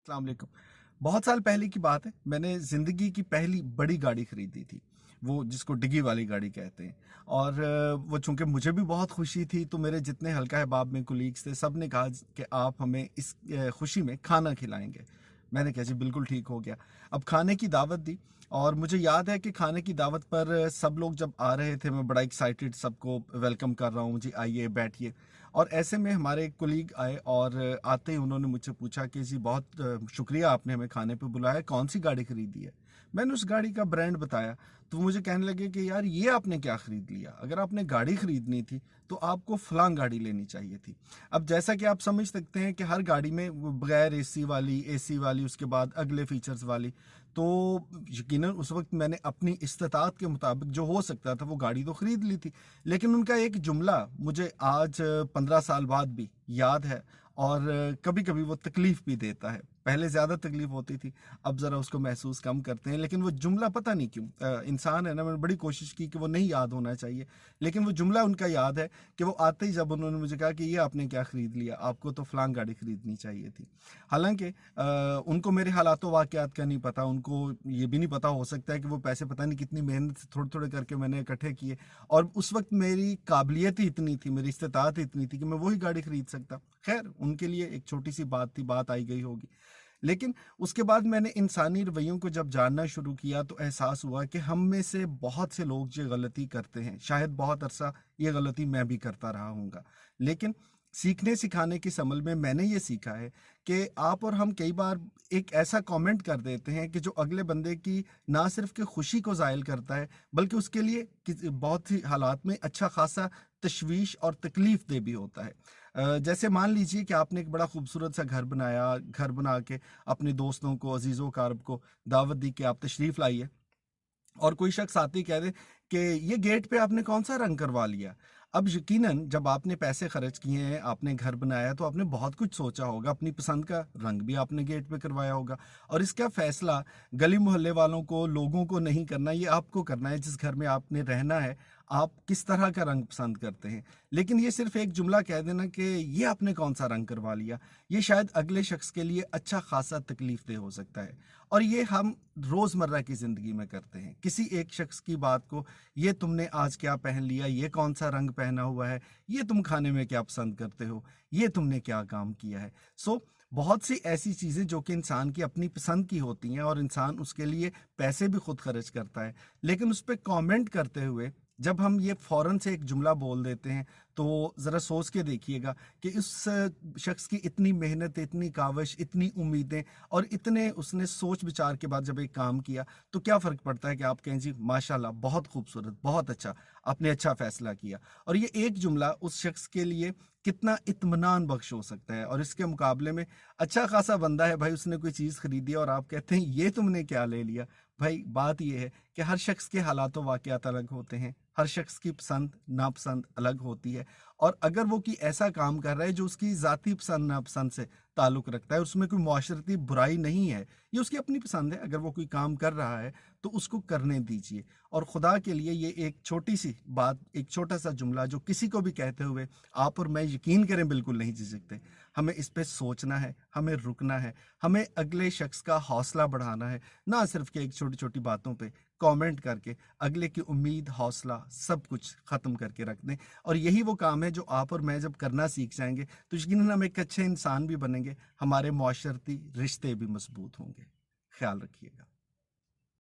अस्सलाम वालेकुम। बहुत साल पहले की बात है, मैंने ज़िंदगी की पहली बड़ी गाड़ी खरीदी थी, वो जिसको डिग्गी वाली गाड़ी कहते हैं। और वो चूँकि मुझे भी बहुत खुशी थी, तो मेरे जितने हल्का अहबाब में कुलीग्स थे, सब ने कहा कि आप हमें इस खुशी में खाना खिलाएँगे। मैंने कहा जी बिल्कुल ठीक हो गया। अब खाने की दावत दी, और मुझे याद है कि खाने की दावत पर सब लोग जब आ रहे थे, मैं बड़ा एक्साइटेड सबको वेलकम कर रहा हूँ, जी आइए बैठिए। और ऐसे में हमारे एक कोलीग आए, और आते ही उन्होंने मुझसे पूछा कि जी बहुत शुक्रिया, आपने हमें खाने पे बुलाया, कौन सी गाड़ी खरीदी है। मैंने उस गाड़ी का ब्रांड बताया, तो मुझे कहने लगे कि यार ये आपने क्या खरीद लिया, अगर आपने गाड़ी खरीदनी थी तो आपको फलां गाड़ी लेनी चाहिए थी। अब जैसा कि आप समझ सकते हैं कि हर गाड़ी में वो बगैर एसी वाली, एसी वाली, उसके बाद अगले फीचर्स वाली, तो यकीनन उस वक्त मैंने अपनी इस्तात के मुताबिक जो हो सकता था वो गाड़ी तो खरीद ली थी। लेकिन उनका एक जुमला मुझे आज 15 साल बाद भी याद है, और कभी कभी वो तकलीफ भी देता है। पहले ज़्यादा तकलीफ होती थी, अब ज़रा उसको महसूस कम करते हैं। लेकिन वो जुमला पता नहीं क्यों, इंसान है ना, मैंने बड़ी कोशिश की कि वो नहीं याद होना चाहिए, लेकिन वो जुमला उनका याद है कि वो आते ही जब उन्होंने मुझे कहा कि ये आपने क्या ख़रीद लिया, आपको तो फलां गाड़ी ख़रीदनी चाहिए थी। हालांकि उनको मेरे हालातों वाक़यात का नहीं पता, उनको ये भी नहीं पता, हो सकता है कि वो पैसे पता नहीं कितनी मेहनत से थोड़े थोड़े करके मैंने इकट्ठे किए, और उस वक्त मेरी काबिलियत ही इतनी थी, मेरी इस्तात ही इतनी थी कि मैं वही गाड़ी खरीद सकता। खैर, उनके लिए एक छोटी सी बात थी, बात आई गई होगी। लेकिन उसके बाद मैंने इंसानी रवैयों को जब जानना शुरू किया, तो एहसास हुआ कि हम में से बहुत से लोग ये गलती करते हैं। शायद बहुत अरसा ये गलती मैं भी करता रहा हूँगा। लेकिन सीखने सिखाने की समल में मैंने ये सीखा है कि आप और हम कई बार एक ऐसा कमेंट कर देते हैं कि जो अगले बंदे की ना सिर्फ कि खुशी को ज़ायल करता है, बल्कि उसके लिए बहुत ही हालात में अच्छा खासा तशवीश और तकलीफ दे भी होता है। जैसे मान लीजिए कि आपने एक बड़ा खूबसूरत सा घर बनाया, घर बना के अपने दोस्तों को, अजीज़ों कारब को दावत दी कि आप तशरीफ़ लाइए, और कोई शख्स आते ही कह दे कि ये गेट पे आपने कौन सा रंग करवा लिया। अब यकीनन जब आपने पैसे खर्च किए हैं, आपने घर बनाया, तो आपने बहुत कुछ सोचा होगा, अपनी पसंद का रंग भी आपने गेट पे करवाया होगा। और इसका फैसला गली मोहल्ले वालों को, लोगों को नहीं करना, ये आपको करना है। जिस घर में आपने रहना है, आप किस तरह का रंग पसंद करते हैं। लेकिन ये सिर्फ एक जुमला कह देना कि ये आपने कौन सा रंग करवा लिया, ये शायद अगले शख्स के लिए अच्छा खासा तकलीफ दे हो सकता है। और ये हम रोज़मर्रा की ज़िंदगी में करते हैं, किसी एक शख्स की बात को, ये तुमने आज क्या पहन लिया, ये कौन सा रंग पहना हुआ है, ये तुम खाने में क्या पसंद करते हो, ये तुमने क्या काम किया है। सो बहुत सी ऐसी चीज़ें जो कि इंसान की अपनी पसंद की होती हैं, और इंसान उसके लिए पैसे भी खुद खर्च करता है। लेकिन उस पर कॉमेंट करते हुए जब हम ये फ़ौरन से एक जुमला बोल देते हैं, तो ज़रा सोच के देखिएगा कि उस शख्स की इतनी मेहनत, इतनी काविश, इतनी उम्मीदें, और इतने उसने सोच विचार के बाद जब एक काम किया, तो क्या फ़र्क पड़ता है कि आप कहें जी माशाल्लाह, बहुत खूबसूरत, बहुत अच्छा, आपने अच्छा फ़ैसला किया। और ये एक जुमला उस शख्स के लिए कितना इत्मीनान बख्श हो सकता है। और इसके मुकाबले में अच्छा खासा बंदा है भाई, उसने कोई चीज़ खरीदी और आप कहते हैं ये तुमने क्या ले लिया। भाई बात ये है कि हर शख्स के हालातों वाक़यात अलग होते हैं, हर शख्स की पसंद नापसंद अलग होती है। और अगर वो कोई ऐसा काम कर रहा है जो उसकी ज़ाती पसंद नापसंद से ताल्लुक़ रखता है, उसमें कोई मुआशरती बुराई नहीं है, ये उसकी अपनी पसंद है, अगर वो कोई काम कर रहा है तो उसको करने दीजिए। और खुदा के लिए ये एक छोटी सी बात, एक छोटा सा जुमला जो किसी को भी कहते हुए आप और मैं, यकीन करें, बिल्कुल नहीं झिझकते। हमें इस पे सोचना है, हमें रुकना है, हमें अगले शख्स का हौसला बढ़ाना है, ना सिर्फ कि एक छोटी छोटी बातों पे कमेंट करके अगले की उम्मीद, हौसला सब कुछ ख़त्म करके रख दें। और यही वो काम है जो आप और मैं जब करना सीख जाएंगे, तो यकीनन हम एक अच्छे इंसान भी बनेंगे, हमारे माशरती रिश्ते भी मजबूत होंगे। ख्याल रखिएगा।